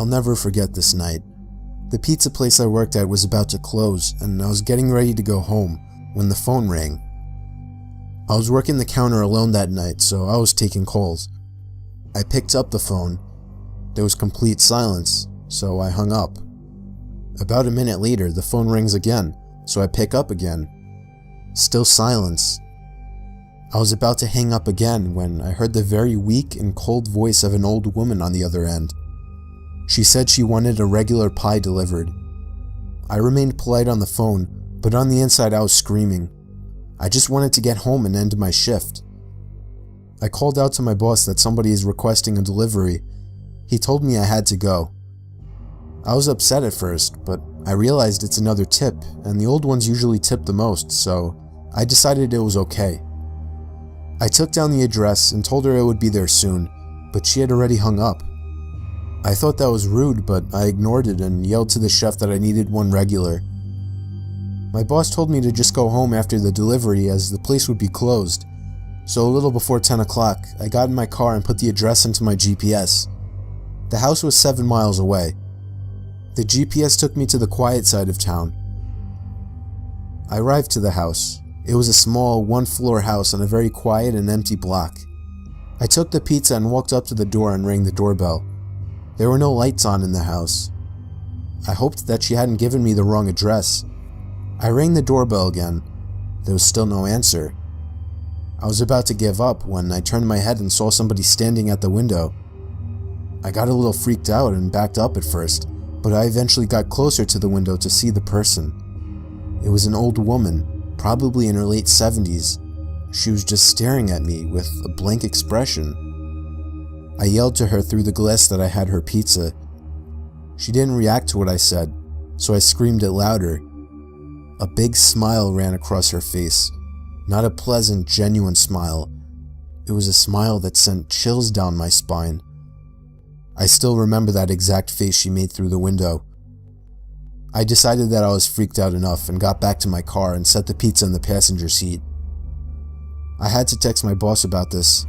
I'll never forget this night. The pizza place I worked at was about to close, and I was getting ready to go home when the phone rang. I was working the counter alone that night, so I was taking calls. I picked up the phone. There was complete silence, so I hung up. About a minute later, the phone rings again, so I pick up again. Still silence. I was about to hang up again when I heard the very weak and cold voice of an old woman on the other end. She said she wanted a regular pie delivered. I remained polite on the phone, but on the inside I was screaming. I just wanted to get home and end my shift. I called out to my boss that somebody is requesting a delivery. He told me I had to go. I was upset at first, but I realized it's another tip, and the old ones usually tip the most, so I decided it was okay. I took down the address and told her it would be there soon, but she had already hung up. I thought that was rude, but I ignored it and yelled to the chef that I needed one regular. My boss told me to just go home after the delivery as the place would be closed, so a little before 10 o'clock, I got in my car and put the address into my GPS. The house was 7 miles away. The GPS took me to the quiet side of town. I arrived to the house. It was a small, one-floor house on a very quiet and empty block. I took the pizza and walked up to the door and rang the doorbell. There were no lights on in the house. I hoped that she hadn't given me the wrong address. I rang the doorbell again. There was still no answer. I was about to give up when I turned my head and saw somebody standing at the window. I got a little freaked out and backed up at first, but I eventually got closer to the window to see the person. It was an old woman, probably in her late 70s. She was just staring at me with a blank expression. I yelled to her through the glass that I had her pizza. She didn't react to what I said, so I screamed it louder. A big smile ran across her face. Not a pleasant, genuine smile. It was a smile that sent chills down my spine. I still remember that exact face she made through the window. I decided that I was freaked out enough and got back to my car and set the pizza in the passenger seat. I had to text my boss about this.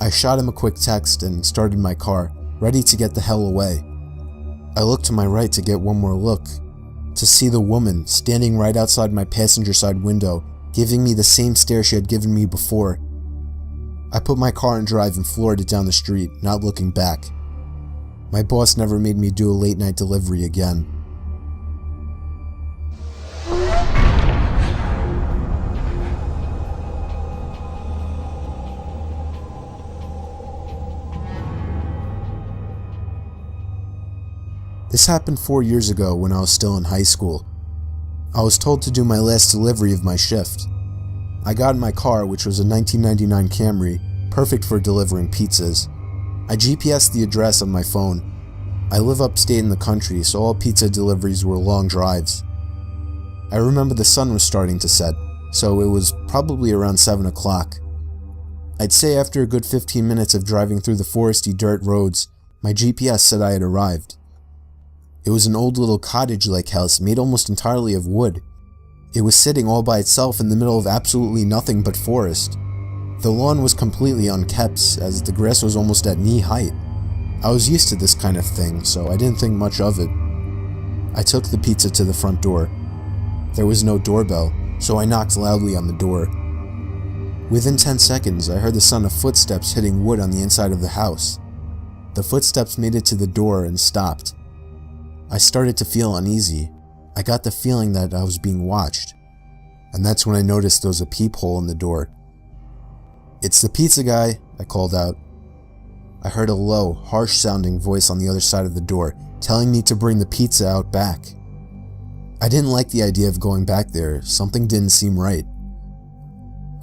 I shot him a quick text and started my car, ready to get the hell away. I looked to my right to get one more look, to see the woman standing right outside my passenger side window, giving me the same stare she had given me before. I put my car in drive and floored it down the street, not looking back. My boss never made me do a late night delivery again. This happened 4 years ago when I was still in high school. I was told to do my last delivery of my shift. I got in my car, which was a 1999 Camry, perfect for delivering pizzas. I GPSed the address on my phone. I live upstate in the country, so all pizza deliveries were long drives. I remember the sun was starting to set, so it was probably around 7 o'clock. I'd say after a good 15 minutes of driving through the foresty dirt roads, my GPS said I had arrived. It was an old little cottage-like house made almost entirely of wood. It was sitting all by itself in the middle of absolutely nothing but forest. The lawn was completely unkept, as the grass was almost at knee height. I was used to this kind of thing, so I didn't think much of it. I took the pizza to the front door. There was no doorbell, so I knocked loudly on the door. Within 10 seconds, I heard the sound of footsteps hitting wood on the inside of the house. The footsteps made it to the door and stopped. I started to feel uneasy. I got the feeling that I was being watched. And that's when I noticed there was a peephole in the door. "It's the pizza guy," I called out. I heard a low, harsh-sounding voice on the other side of the door, telling me to bring the pizza out back. I didn't like the idea of going back there. Something didn't seem right.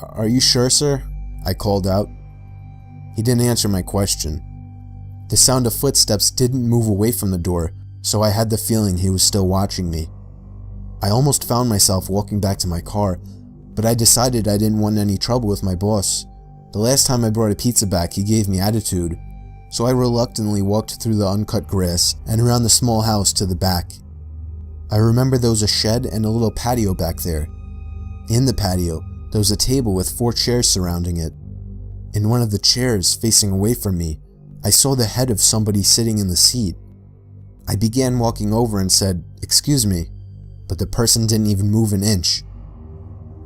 "Are you sure, sir?" I called out. He didn't answer my question. The sound of footsteps didn't move away from the door, so I had the feeling he was still watching me. I almost found myself walking back to my car, but I decided I didn't want any trouble with my boss. The last time I brought a pizza back, he gave me attitude, so I reluctantly walked through the uncut grass and around the small house to the back. I remember there was a shed and a little patio back there. In the patio, there was a table with 4 chairs surrounding it. In one of the chairs, facing away from me, I saw the head of somebody sitting in the seat. I began walking over and said, "Excuse me," but the person didn't even move an inch.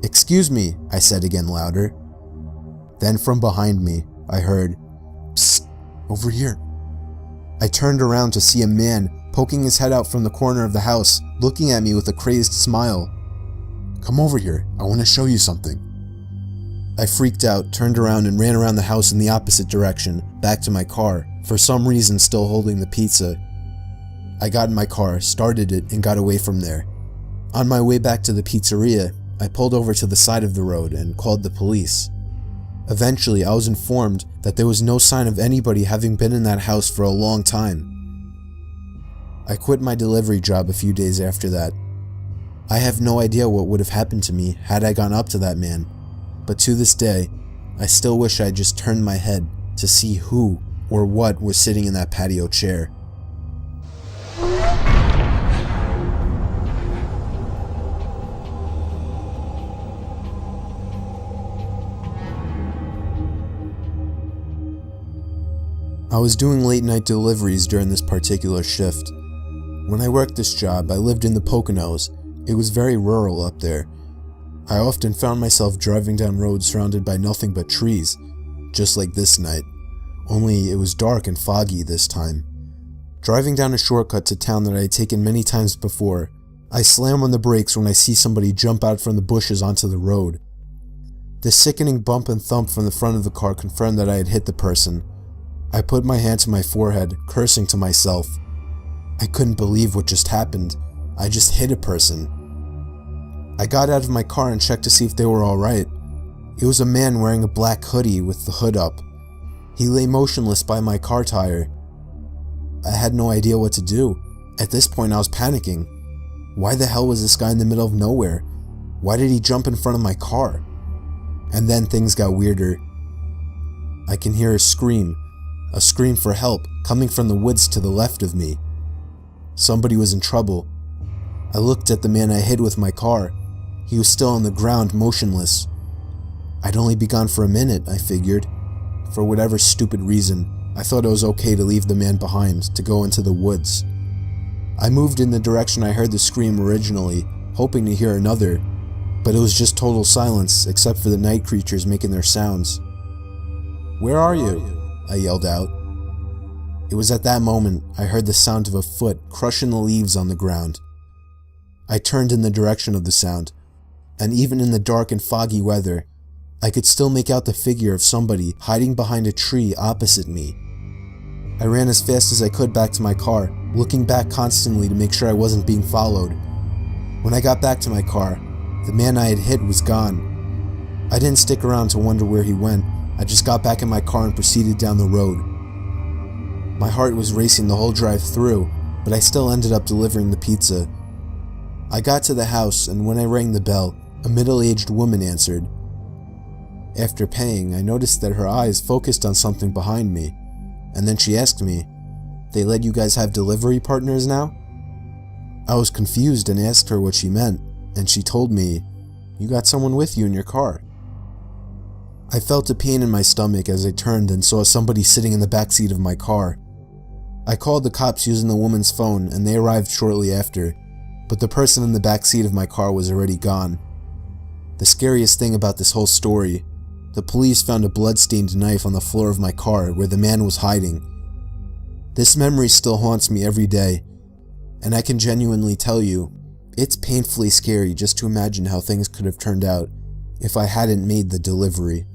"Excuse me," I said again louder. Then from behind me, I heard, "Psst, over here." I turned around to see a man poking his head out from the corner of the house, looking at me with a crazed smile. "Come over here, I want to show you something." I freaked out, turned around and ran around the house in the opposite direction, back to my car, for some reason still holding the pizza. I got in my car, started it, and got away from there. On my way back to the pizzeria, I pulled over to the side of the road and called the police. Eventually, I was informed that there was no sign of anybody having been in that house for a long time. I quit my delivery job a few days after that. I have no idea what would have happened to me had I gone up to that man, but to this day, I still wish I had just turned my head to see who or what was sitting in that patio chair. I was doing late night deliveries during this particular shift. When I worked this job, I lived in the Poconos. It was very rural up there. I often found myself driving down roads surrounded by nothing but trees, just like this night, only it was dark and foggy this time. Driving down a shortcut to town that I had taken many times before, I slam on the brakes when I see somebody jump out from the bushes onto the road. The sickening bump and thump from the front of the car confirmed that I had hit the person. I put my hand to my forehead, cursing to myself. I couldn't believe what just happened. I just hit a person. I got out of my car and checked to see if they were alright. It was a man wearing a black hoodie with the hood up. He lay motionless by my car tire. I had no idea what to do. At this point I was panicking. Why the hell was this guy in the middle of nowhere? Why did he jump in front of my car? And then things got weirder. I can hear a scream for help, coming from the woods to the left of me. Somebody was in trouble. I looked at the man I hit with my car. He was still on the ground, motionless. I'd only be gone for a minute, I figured. For whatever stupid reason, I thought it was okay to leave the man behind, to go into the woods. I moved in the direction I heard the scream originally, hoping to hear another, but it was just total silence, except for the night creatures making their sounds. "Where are you?" I yelled out. It was at that moment I heard the sound of a foot crushing the leaves on the ground. I turned in the direction of the sound, and even in the dark and foggy weather, I could still make out the figure of somebody hiding behind a tree opposite me. I ran as fast as I could back to my car, looking back constantly to make sure I wasn't being followed. When I got back to my car, the man I had hit was gone. I didn't stick around to wonder where he went. I just got back in my car and proceeded down the road. My heart was racing the whole drive through, but I still ended up delivering the pizza. I got to the house, and when I rang the bell, a middle-aged woman answered. After paying, I noticed that her eyes focused on something behind me, and then she asked me, "They let you guys have delivery partners now?" I was confused and asked her what she meant, and she told me, "You got someone with you in your car." I felt a pain in my stomach as I turned and saw somebody sitting in the backseat of my car. I called the cops using the woman's phone, and they arrived shortly after, but the person in the backseat of my car was already gone. The scariest thing about this whole story, the police found a blood-stained knife on the floor of my car where the man was hiding. This memory still haunts me every day, and I can genuinely tell you, it's painfully scary just to imagine how things could have turned out if I hadn't made the delivery.